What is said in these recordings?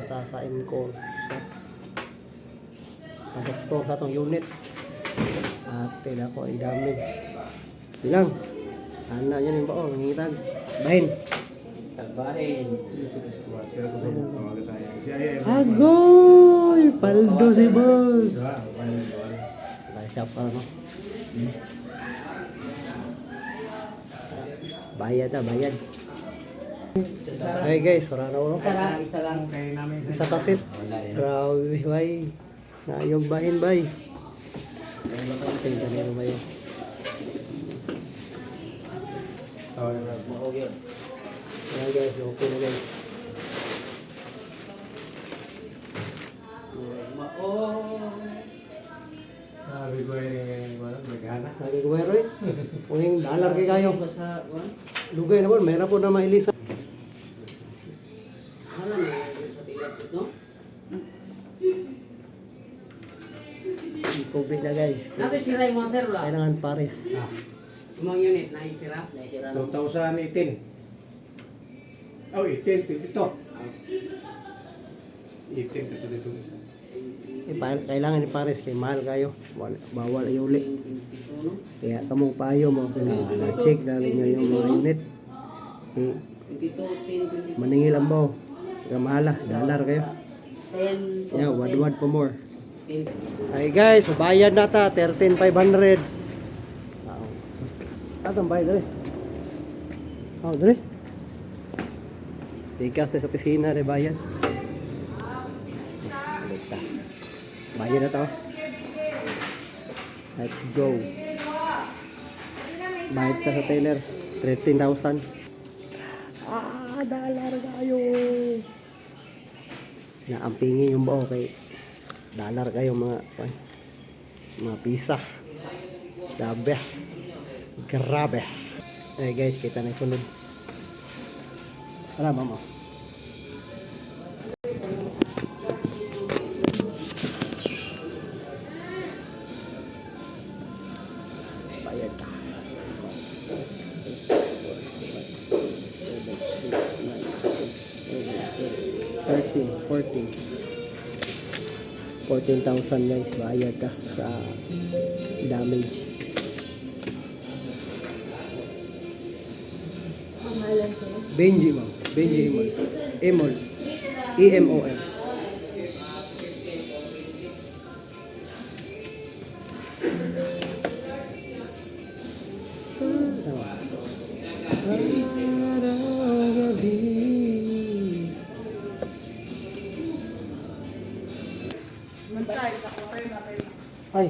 sa Encore. Ang doktor sa itong unit. At tila ko ay damage. Bilang. Ano yan yung baong. Ngitag. Bahin. Tagbahin. Agoy! Paldo si boss. Siya pa no. Bayad na, bayad. Hey guys, wala na ulo. Isa lang. Isa kasit. Grabe, bay. Nayog bahin, bay. Tingnan nyo ba yun? Ayan guys, okay na guys. Sabi ko yung magana. Nagigwero eh. Kung dollar kay kayo. Lugay na po, meron po na mailisa. Ano na sa tilat no? Tubig na guys. Nato sira yung mga sir wala. Kailangan pares. Yung mga unit na isira. Naisira lang. 2018. Oh, 18, 22. 18 ka dito isa. Kailangan ipares kay mahal kayo. Bawal ayuli. Kaya kamong payo mo. Na-check na rin nyo yung mga unit. Okay. 22, 10, 22. Maningil ang baw. Kaya mahala. Dollar kayo. 10, Yeah, wad for more. 10. Ay guys, bayad na ta. 13,500. Atong bayad dali. Oh, dali. Tikas sa opisina rin bayad. Bayad na to. Let's go. Bayad ka sa Taylor. 13,000. Dollar kayo. Naampingin yung buo kay dollar kayo mga pisa. Grabe. Grabe. Eh guys, kita na yung sunod. Tara, mama. Bayad ka. 14,000 guys, bayad ka sa damage. Benji ma'am. Benji Emol. Emol. E-M-O-L. Ay.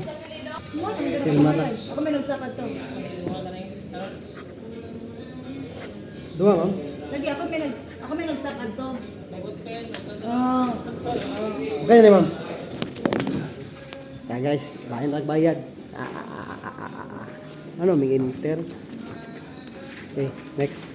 Filma na. Ako may nagsakad to. Dua ma'am. Lagi ako may nagsakad to. Ah. Okay na ma'am. Kaya guys, bayad. Ano, may enter. Okay, next.